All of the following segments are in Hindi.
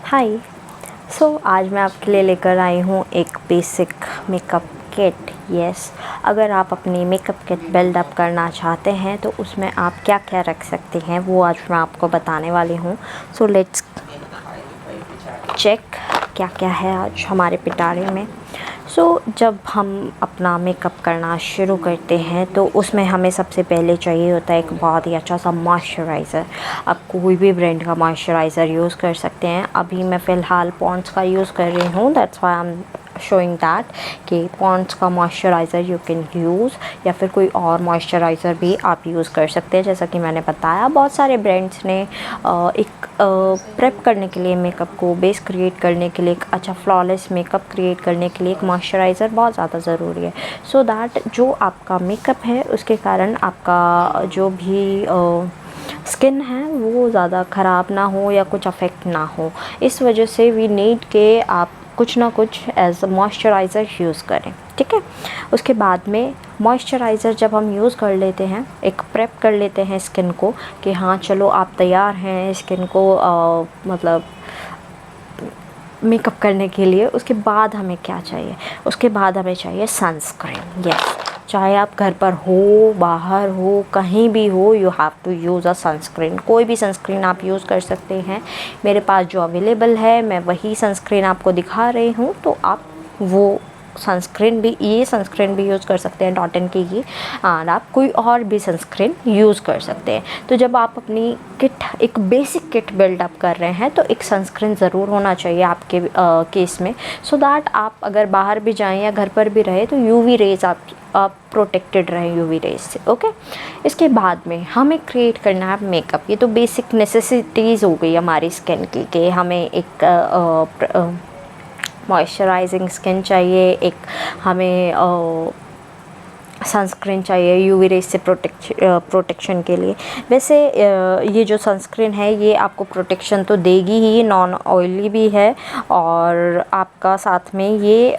हाय। आज मैं आपके लिए लेकर आई हूँ एक बेसिक मेकअप किट। यस, अगर आप अपनी मेकअप किट बिल्ड अप करना चाहते हैं तो उसमें आप क्या क्या रख सकते हैं वो आज मैं आपको बताने वाली हूँ। लेट्स चेक क्या क्या है आज हमारे पिटारे में। जब हम अपना मेकअप करना शुरू करते हैं तो उसमें हमें सबसे पहले चाहिए होता है एक बहुत ही अच्छा सा मॉइस्चराइज़र। आप कोई भी ब्रांड का मॉइस्चराइज़र यूज़ कर सकते हैं। अभी मैं फ़िलहाल पॉन्ड्स का यूज़ कर रही हूँ, that's why I am showing that कि पॉन्ड्स का मॉइस्चराइज़र यू कैन यूज़, या फिर कोई और मॉइस्चराइज़र भी आप यूज़ कर सकते हैं। जैसा कि मैंने बताया, बहुत सारे ब्रांड्स ने एक प्रेप करने के लिए, मेकअप को बेस क्रिएट करने के लिए, एक अच्छा फ्लॉलेस मेकअप क्रिएट करने के लिए एक मॉइस्चराइज़र बहुत ज़्यादा ज़रूरी है, सो दैट जो आपका मेकअप है उसके कारण आपका जो भी स्किन है वो ज़्यादा ख़राब ना हो या कुछ अफेक्ट ना हो। इस वजह से वी नीड के आप कुछ ना कुछ एज अ मॉइस्चराइज़र यूज़ करें, ठीक है। उसके बाद में मॉइस्चराइज़र जब हम यूज़ कर लेते हैं, एक प्रेप कर लेते हैं स्किन को कि हाँ चलो आप तैयार हैं स्किन को मतलब मेकअप करने के लिए। उसके बाद हमें क्या चाहिए? उसके बाद हमें चाहिए सनस्क्रीन। यस, चाहे आप घर पर हो, बाहर हो, कहीं भी हो, you have to use a sunscreen. कोई भी सनस्क्रीन आप यूज़ कर सकते हैं। मेरे पास जो अवेलेबल है मैं वही सनस्क्रीन आपको दिखा रही हूँ, तो आप वो सनस्क्रीन भी, ये सनस्क्रीन भी यूज़ कर सकते हैं डॉट एन की ही, और आप कोई और भी सनस्क्रीन यूज़ कर सकते हैं। तो जब आप अपनी किट, एक बेसिक किट बिल्डअप कर रहे हैं तो एक सनस्क्रीन ज़रूर होना चाहिए आपके केस में, सो दैट आप अगर बाहर भी जाएं या घर पर भी रहे तो यूवी रेज आप प्रोटेक्टेड रहें यूवी रेज से। ओके, इसके बाद में हमें क्रिएट करना है मेकअप। ये तो बेसिक नेसेसिटीज़ हो गई हमारी स्किन की कि हमें एक मॉइस्चराइजिंग स्किन चाहिए, एक हमें सनस्क्रीन चाहिए यूवी रेज से प्रोटेक्शन के लिए। वैसे ये जो सनस्क्रीन है ये आपको प्रोटेक्शन तो देगी ही, नॉन ऑयली भी है, और आपका साथ में ये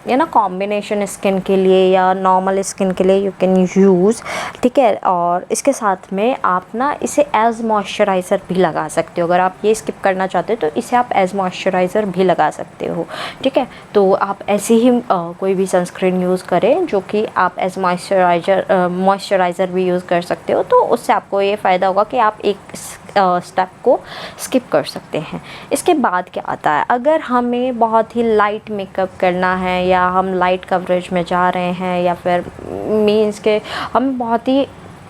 ना कॉम्बिनेशन स्किन के लिए या नॉर्मल स्किन के लिए यू कैन यूज़, ठीक है। और इसके साथ में आप ना इसे एज मॉइस्चराइज़र भी लगा सकते हो। अगर आप ये स्किप करना चाहते हो तो इसे आप एज मॉइस्चराइज़र भी लगा सकते हो, ठीक है। तो आप ऐसे ही कोई भी सनस्क्रीन यूज़ करें जो कि आप एज मॉइस्चराइज़र भी यूज़ कर सकते हो, तो उससे आपको ये फ़ायदा होगा कि आप एक स्टेप को स्किप कर सकते हैं। इसके बाद क्या आता है, अगर हमें बहुत ही लाइट मेकअप करना है या हम लाइट कवरेज में जा रहे हैं, या फिर मीन्स के हमें बहुत ही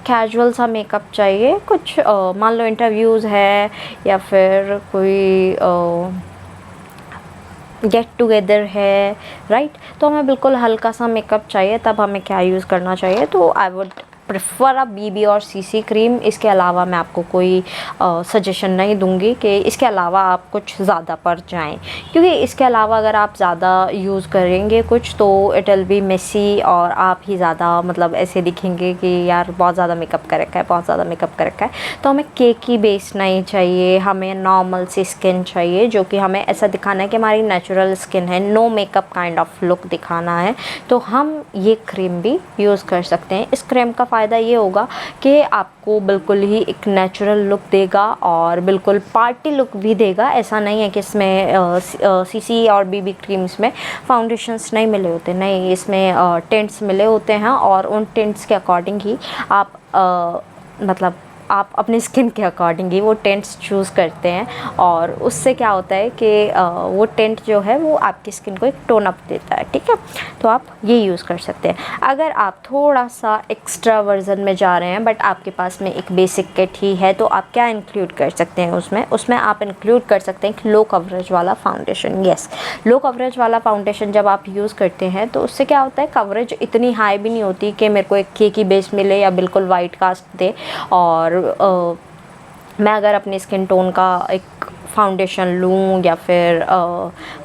कैजुअल सा मेकअप चाहिए, कुछ मान लो इंटरव्यूज़ है या फिर कोई गेट टुगेदर है, राइट, तो हमें बिल्कुल हल्का सा मेकअप चाहिए। तब हमें क्या यूज़ करना चाहिए? तो आई वुड प्रेफर अ बीबी और सीसी क्रीम। इसके अलावा मैं आपको कोई सजेशन नहीं दूंगी कि इसके अलावा आप कुछ ज़्यादा पर जाएं, क्योंकि इसके अलावा अगर आप ज़्यादा यूज़ करेंगे कुछ तो इट विल बी मेसी, और आप ही ज़्यादा मतलब ऐसे दिखेंगे कि यार बहुत ज़्यादा मेकअप कर रखा है, बहुत ज़्यादा मेकअप कर रखा है। तो हमें केकी बेस नहीं चाहिए, हमें नॉर्मल सी स्किन चाहिए जो कि हमें ऐसा दिखाना है कि हमारी नेचुरल स्किन है, no makeup kind of look दिखाना है। तो हम ये क्रीम भी यूज़ कर सकते हैं। इस क्रीम का फ़ायदा ये होगा कि आपको बिल्कुल ही एक नेचुरल लुक देगा और बिल्कुल पार्टी लुक भी देगा। ऐसा नहीं है कि इसमें सीसी और बीबी क्रीम्स में फाउंडेशंस नहीं मिले होते, नहीं, इसमें टिंट्स मिले होते हैं, और उन टिंट्स के अकॉर्डिंग ही आप मतलब आप अपने स्किन के अकॉर्डिंग ही वो टेंट्स चूज़ करते हैं, और उससे क्या होता है कि वो टेंट जो है वो आपकी स्किन को एक टोन अप देता है, ठीक है। तो आप ये यूज़ कर सकते हैं। अगर आप थोड़ा सा एक्स्ट्रा वर्जन में जा रहे हैं बट आपके पास में एक बेसिक किट ही है, तो आप क्या इंक्लूड कर सकते हैं उसमें आप इंक्लूड कर सकते हैं लो कवरेज वाला फाउंडेशन। यस, लो कवरेज वाला फाउंडेशन जब आप यूज़ करते हैं तो उससे क्या होता है, कवरेज इतनी हाई भी नहीं होती कि मेरे को एक केकी बेस मिले या बिल्कुल वाइट कास्ट दे। और मैं अगर अपनी स्किन टोन का एक फाउंडेशन लूँ या फिर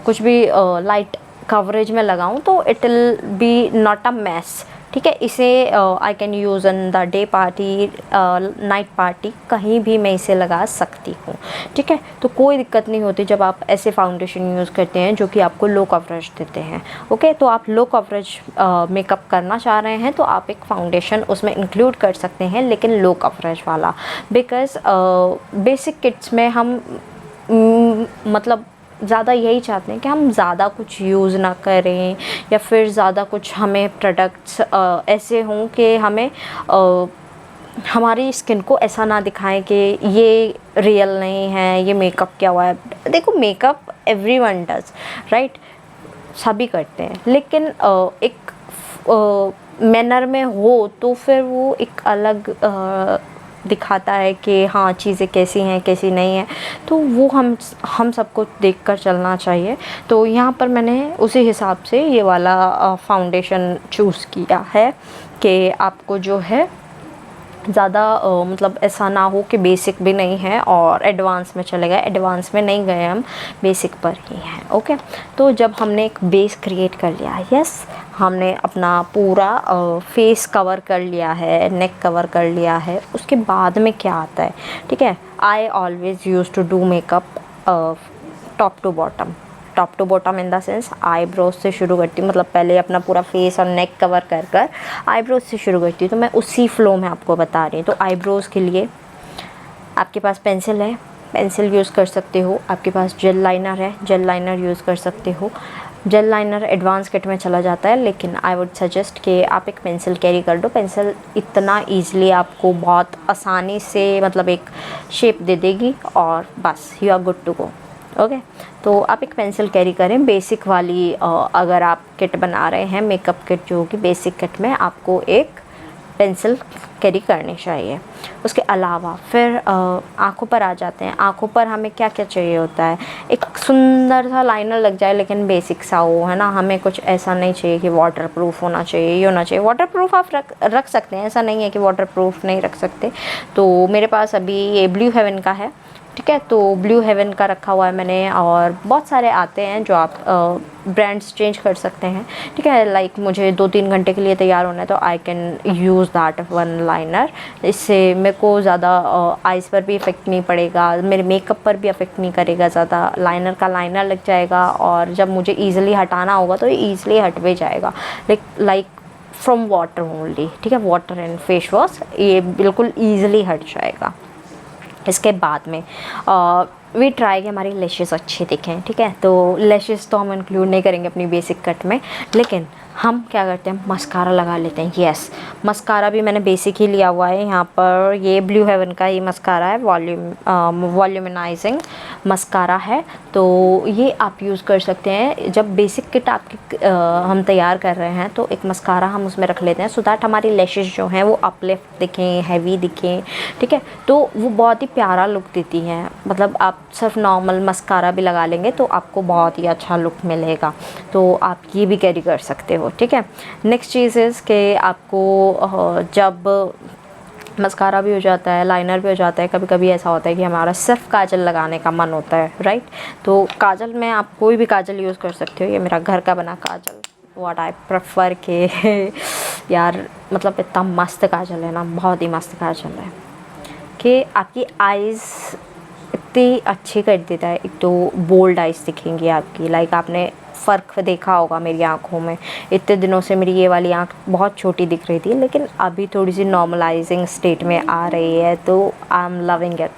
कुछ भी लाइट कवरेज में लगाऊँ तो it will be not a mess, ठीक है। इसे I can use in the day party, night party, कहीं भी मैं इसे लगा सकती हूँ, ठीक है। तो कोई दिक्कत नहीं होती जब आप ऐसे फाउंडेशन यूज़ करते हैं जो कि आपको लो कवरेज देते हैं। ओके, तो आप लो कवरेज मेकअप करना चाह रहे हैं तो आप एक फाउंडेशन उसमें इंक्लूड कर सकते हैं, लेकिन लो कवरेज वाला, बिकॉज़ बेसिक किट्स में हम मतलब ज़्यादा यही चाहते हैं कि हम ज़्यादा कुछ यूज़ ना करें, या फिर ज़्यादा कुछ हमें प्रोडक्ट्स ऐसे हों कि हमें हमारी स्किन को ऐसा ना दिखाएं कि ये रियल नहीं है, ये मेकअप क्या हुआ है। देखो, मेकअप एवरीवन डज, राइट, सभी करते हैं, लेकिन एक मैनर में हो तो फिर वो एक अलग दिखाता है कि हाँ चीज़ें कैसी हैं कैसी नहीं है, तो वो हम सबको देखकर चलना चाहिए। तो यहाँ पर मैंने उसी हिसाब से ये वाला फाउंडेशन चूज़ किया है कि आपको जो है ज़्यादा मतलब ऐसा ना हो कि बेसिक भी नहीं है और एडवांस में चले गए। एडवांस में नहीं गए हम, बेसिक पर ही हैं। ओके, तो जब हमने एक बेस क्रिएट कर लिया, यस, हमने अपना पूरा फेस कवर कर लिया है, नेक कवर कर लिया है, उसके बाद में क्या आता है, ठीक है। I always use to do makeup top to bottom in the sense eyebrows से शुरू करती हूँ, मतलब पहले अपना पूरा फेस और नेक कवर कर कर आईब्रोज से शुरू करती हूँ। तो मैं उसी फ्लो में आपको बता रही हूँ। तो आईब्रोज़ के लिए आपके पास पेंसिल है, पेंसिल यूज़ कर सकते हो। आपके पास जेल लाइनर है, जेल लाइनर यूज़ कर सकते हो। जेल लाइनर एडवांस किट में चला जाता है, लेकिन आई वुड सजेस्ट कि आप एक पेंसिल कैरी कर दो। पेंसिल इतना ईज़िली आपको बहुत आसानी से मतलब एक शेप दे देगी और बस you are good to go. Okay, तो आप एक पेंसिल कैरी करें बेसिक वाली। अगर आप किट बना रहे हैं मेकअप किट जो होगी बेसिक किट में, आपको एक पेंसिल कैरी करनी चाहिए। उसके अलावा फिर आँखों पर आ जाते हैं। आँखों पर हमें क्या क्या चाहिए होता है, एक सुंदर सा लाइनर लग जाए लेकिन बेसिक सा हो, है ना। हमें कुछ ऐसा नहीं चाहिए कि वाटर प्रूफ होना चाहिए, ये होना चाहिए। वाटर प्रूफ आप रख सकते हैं, ऐसा नहीं है कि वाटर प्रूफ नहीं रख सकते। तो मेरे पास अभी ये ब्लू हेवन का है, ठीक है। तो ब्लू हेवन का रखा हुआ है मैंने, और बहुत सारे आते हैं जो आप ब्रांड्स चेंज कर सकते हैं, ठीक है। लाइक मुझे 2-3 घंटे के लिए तैयार होना है तो आई can use that one liner. इससे मेरे को ज़्यादा आइज़ पर भी इफ़ेक्ट नहीं पड़ेगा, मेरे मेकअप पर भी इफ़ेक्ट नहीं करेगा ज़्यादा। लाइनर का लाइनर लग जाएगा और जब मुझे ईज़िली हटाना होगा तो ईज़िली हट भी जाएगा, लाइक फ्रॉम वाटर ओनली, ठीक है। वाटर एंड फेस वॉश, ये बिल्कुल ईज़िली हट जाएगा। इसके बाद में वी ट्राई कि हमारी लैशेस अच्छे दिखें, ठीक है। तो लैशेस तो हम इंक्लूड नहीं करेंगे अपनी बेसिक कट में, लेकिन हम क्या करते हैं, मस्कारा लगा लेते हैं। यस, मस्कारा भी मैंने बेसिक ही लिया हुआ है। यहाँ पर ये ब्लू हेवन का ये मस्कारा है, वॉल्यूमिनाइजिंग मस्कारा है। तो ये आप यूज़ कर सकते हैं जब बेसिक किट आपकी हम तैयार कर रहे हैं, तो एक मस्कारा हम उसमें रख लेते हैं सो दैट हमारी लैशेस जो हैं वो अपलिफ्ट दिखें, हैवी दिखें, ठीक है। तो वो बहुत ही प्यारा लुक देती हैं। मतलब आप सिर्फ नॉर्मल मस्कारा भी लगा लेंगे तो आपको बहुत ही अच्छा लुक मिलेगा। तो आप ये भी कैरी कर सकते हो, ठीक है। नेक्स्ट चीज़ इज़ कि आपको जब मस्कारा भी हो जाता है, लाइनर भी हो जाता है, कभी कभी ऐसा होता है कि हमारा सिर्फ काजल लगाने का मन होता है, राइट। तो काजल में आप कोई भी काजल यूज़ कर सकते हो। ये मेरा घर का बना काजल, व्हाट आई प्रेफर के यार मतलब इतना मस्त काजल है ना, बहुत ही मस्त काजल है कि आपकी आइज़ इतनी अच्छी कर देता है। एक तो बोल्ड आइज़ दिखेंगी आपकी, लाइक आपने फ़र्क देखा होगा मेरी आँखों में। इतने दिनों से मेरी ये वाली आँख बहुत छोटी दिख रही थी, लेकिन अभी थोड़ी सी नॉर्मलाइजिंग स्टेट में आ रही है। तो आई एम लविंग इट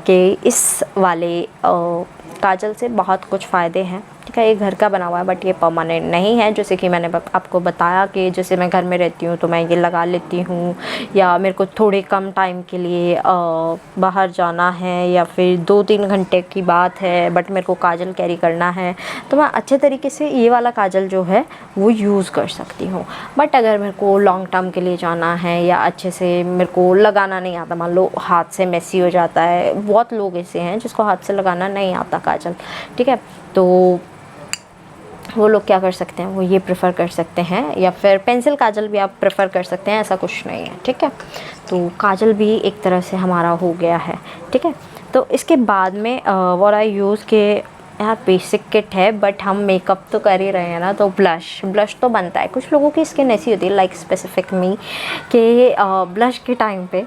कि इस वाले काजल से बहुत कुछ फ़ायदे हैं, ठीक है। ये घर का बना हुआ है बट ये परमानेंट नहीं है। जैसे कि मैंने आपको बताया कि जैसे मैं घर में रहती हूँ तो मैं ये लगा लेती हूँ, या मेरे को थोड़े कम टाइम के लिए बाहर जाना है या फिर 2-3 घंटे की बात है बट मेरे को काजल कैरी करना है, तो मैं अच्छे तरीके से ये वाला काजल जो है वो यूज़ कर सकती हूँ। बट अगर मेरे को लॉन्ग टर्म के लिए जाना है या अच्छे से मेरे को लगाना नहीं आता, मान लो हाथ से मेसी हो जाता है, बहुत लोग ऐसे हैं जिसको हाथ से लगाना नहीं आता काजल, ठीक है। तो वो लोग क्या कर सकते हैं, वो ये प्रेफर कर सकते हैं, या फिर पेंसिल काजल भी आप प्रेफर कर सकते हैं, ऐसा कुछ नहीं है, ठीक है। तो काजल भी एक तरह से हमारा हो गया है, ठीक है। तो इसके बाद में व्हाट आई यूज़ के यार बेसिक किट है बट हम मेकअप तो कर ही रहे हैं ना, तो ब्लश तो बनता है। कुछ लोगों की स्किन ऐसी होती है, लाइक स्पेसिफिक मी, कि ब्लश के टाइम पे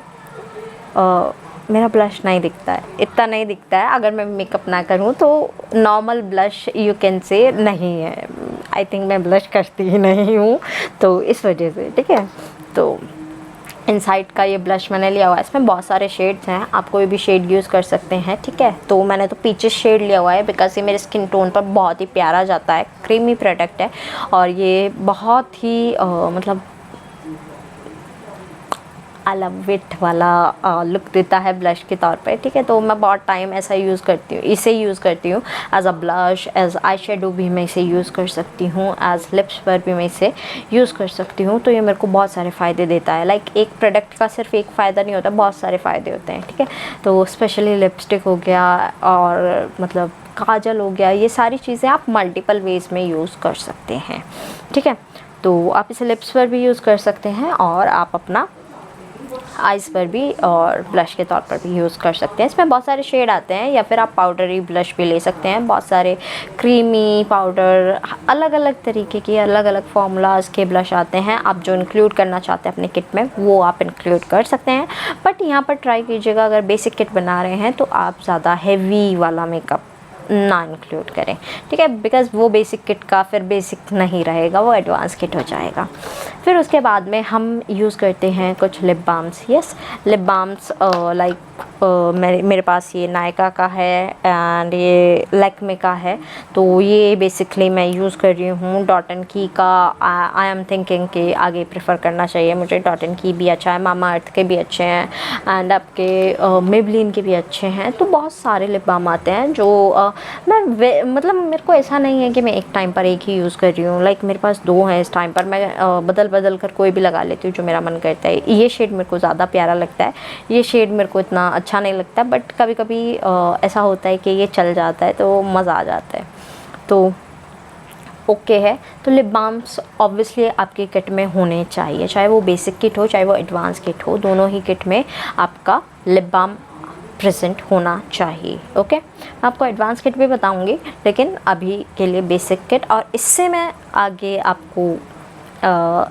मेरा ब्लश नहीं दिखता है, इतना नहीं दिखता है। अगर मैं मेकअप ना करूँ तो normal blush you can say नहीं है। आई थिंक मैं ब्लश करती ही नहीं हूँ, तो इस वजह से, ठीक है। तो इनसाइड का ये ब्लश मैंने लिया हुआ है, इसमें बहुत सारे शेड्स हैं, आप कोई भी शेड यूज़ कर सकते हैं, ठीक है। तो मैंने तो पीचेस शेड लिया हुआ है बिकॉज ये मेरे स्किन टोन पर बहुत ही प्यारा जाता है, क्रीमी प्रोडक्ट है और ये बहुत ही मतलब आई लव इट वाला लुक देता है ब्लश के तौर पे, ठीक है। तो मैं बहुत टाइम ऐसा यूज़ करती हूँ, इसे यूज़ करती हूँ as a blush, as eye shadow भी मैं इसे यूज़ कर सकती हूँ, एज लिप्स पर भी मैं इसे यूज़ कर सकती हूँ। तो ये मेरे को बहुत सारे फ़ायदे देता है। लाइक एक प्रोडक्ट का सिर्फ एक फ़ायदा नहीं होता, बहुत सारे फ़ायदे होते हैं, ठीक है। तो स्पेशली लिपस्टिक हो गया और मतलब काजल हो गया, ये सारी चीज़ें आप मल्टीपल वेज़ में यूज़ कर सकते हैं, ठीक है। तो आप इसे लिप्स पर भी यूज़ कर सकते हैं और आप अपना आइज़ पर भी और ब्लश के तौर पर भी यूज़ कर सकते हैं। इसमें बहुत सारे शेड आते हैं, या फिर आप पाउडरी ब्लश भी ले सकते हैं। बहुत सारे क्रीमी पाउडर, अलग अलग तरीके की अलग अलग फार्मूलाज के ब्लश आते हैं। आप जो इंक्लूड करना चाहते हैं अपने किट में वो आप इंक्लूड कर सकते हैं, बट यहाँ पर ट्राई कीजिएगा अगर बेसिक किट बना रहे हैं तो आप ज़्यादा हैवी वाला मेकअप ना इंक्लूड करें, ठीक है। बिकॉज़ वो बेसिक किट का फिर बेसिक नहीं रहेगा, वो एडवांस किट हो जाएगा। फिर उसके बाद में हम यूज़ करते हैं कुछ lip balms. Yes, lip balms like मेरे पास ये नायका का है एंड ये लैक्मे का है। तो ये बेसिकली मैं यूज़ कर रही हूँ। डॉट एंड की का आई एम थिंकिंग कि आगे प्रेफर करना चाहिए मुझे। डॉट एंड की भी अच्छा है, मामा अर्थ के भी अच्छे हैं एंड आपके मेबलिन के भी अच्छे हैं। तो बहुत सारे लिप बाम आते हैं जो मतलब मेरे को ऐसा नहीं है कि मैं एक टाइम पर एक ही यूज़ कर रही हूँ। लाइक मेरे पास दो हैं इस टाइम पर, मैं बदल बदल कर कोई भी लगा लेती हूँ जो मेरा मन करता है। ये शेड मेरे को ज़्यादा प्यारा लगता है, ये शेड मेरे को इतना अच्छा नहीं लगता, बट कभी कभी ऐसा होता है कि ये चल जाता है तो मज़ा आ जाता है, तो ओके है। तो लिप बाम्स ऑब्वियसली आपकी किट में होने चाहिए, चाहे वो बेसिक किट हो चाहे वो एडवांस किट हो, दोनों ही किट में आपका लिप बाम प्रेजेंट होना चाहिए, ओके। मैं आपको एडवांस किट भी बताऊंगी, लेकिन अभी के लिए बेसिक किट, और इससे मैं आगे आपको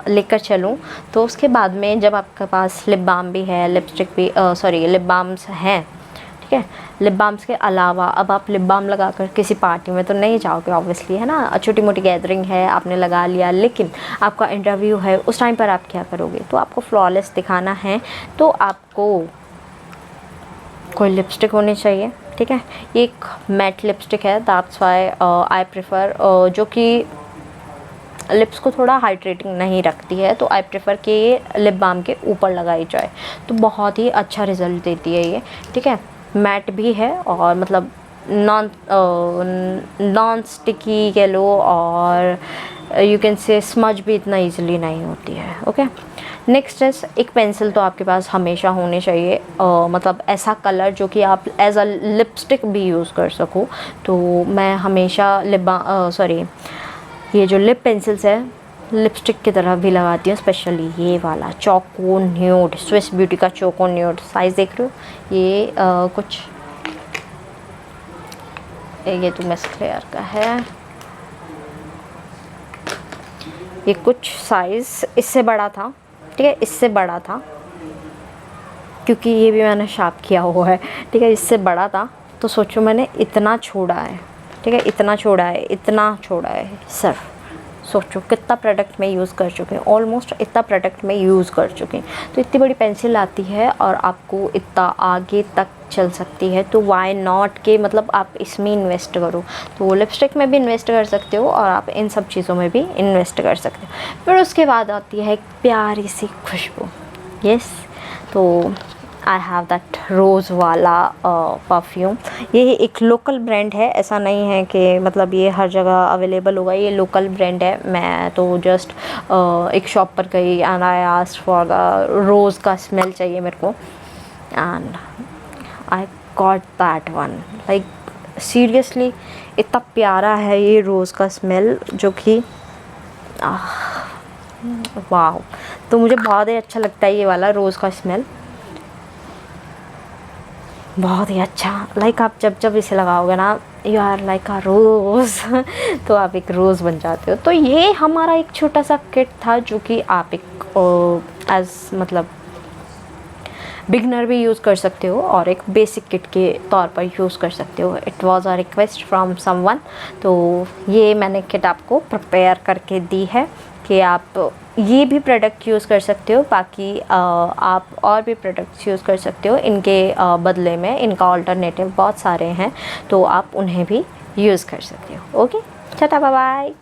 लेकर चलूँ तो उसके बाद में जब आपके पास लिप बाम भी है, लिपस्टिक भी सॉरी लिप बाम्स हैं, ठीक है। लिप बाम्स के अलावा अब आप लिप बाम लगाकर किसी पार्टी में तो नहीं जाओगे ऑब्वियसली, है ना। छोटी मोटी गैदरिंग है, आपने लगा लिया, लेकिन आपका इंटरव्यू है, उस टाइम पर आप क्या करोगे? तो आपको फ्लॉलेस दिखाना है तो आपको कोई लिपस्टिक होनी चाहिए, ठीक है। ये एक मैट लिपस्टिक है, दैट्स व्हाई आई प्रेफर, जो कि लिप्स को थोड़ा हाइड्रेटिंग नहीं रखती है, तो आई प्रेफर कि ये लिप बाम के ऊपर लगाई जाए, तो बहुत ही अच्छा रिज़ल्ट देती है ये, ठीक है। मैट भी है और मतलब नॉन स्टिकी कह लो, और यू कैन से स्मज भी इतना इजीली नहीं होती है, ओके। नेक्स्ट है एक पेंसिल, तो आपके पास हमेशा होनी चाहिए, मतलब ऐसा कलर जो कि आप एज अ लिपस्टिक भी यूज़ कर सको। तो मैं हमेशा ये जो लिप पेंसिल्स है लिपस्टिक की तरह भी लगाती हूँ, स्पेशली ये वाला चोको न्यूड, स्विस ब्यूटी का चोको न्यूड। साइज़ देख रहे हो, ये कुछ ये तो मिस क्लेयर का है, ये कुछ साइज़ इससे बड़ा था, ठीक है, इससे बड़ा था, क्योंकि ये भी मैंने शार्प किया हुआ है, ठीक है। इससे बड़ा था तो सोचो मैंने इतना छोड़ा है, ठीक है, इतना छोड़ा है सिर्फ। सोचो कितना प्रोडक्ट में यूज़ कर चुके हैं, ऑलमोस्ट इतना प्रोडक्ट में यूज़ कर चुके हैं। तो इतनी बड़ी पेंसिल आती है और आपको इतना आगे तक चल सकती है, तो वाई नॉट के मतलब आप इसमें इन्वेस्ट करो। तो लिपस्टिक में भी इन्वेस्ट कर सकते हो और आप इन सब चीज़ों में भी इन्वेस्ट कर सकते हो। फिर उसके बाद आती है एक प्यारी सी खुशबू। यस, तो आई हैव दैट रोज़ वाला परफ्यूम। ये एक लोकल ब्रांड है, ऐसा नहीं है कि मतलब ये हर जगह अवेलेबल होगा, ये लोकल ब्रांड है। मैं तो जस्ट एक शॉप पर गई and I asked for the rose का स्मेल चाहिए मेरे को, and I got that one. Like seriously इतना प्यारा है ये रोज़ का स्मेल, जो कि वाह। तो मुझे बहुत ही अच्छा लगता है ये वाला रोज़ का स्मेल, बहुत ही अच्छा। लाइक आप जब जब इसे लगाओगे ना, यू आर लाइक अ रोज़ तो आप एक रोज़ बन जाते हो। तो ये हमारा एक छोटा सा किट था जो कि आप एक एज मतलब बिगनर भी यूज़ कर सकते हो और एक बेसिक किट के तौर पर यूज़ कर सकते हो। It was a request from someone, तो ये मैंने किट आपको प्रिपेयर करके दी है कि आप ये भी प्रोडक्ट यूज़ कर सकते हो, बाकी आप और भी प्रोडक्ट्स यूज़ कर सकते हो इनके बदले में। इनका ऑल्टरनेटिव बहुत सारे हैं, तो आप उन्हें भी यूज़ कर सकते हो। Okay, tata bye bye.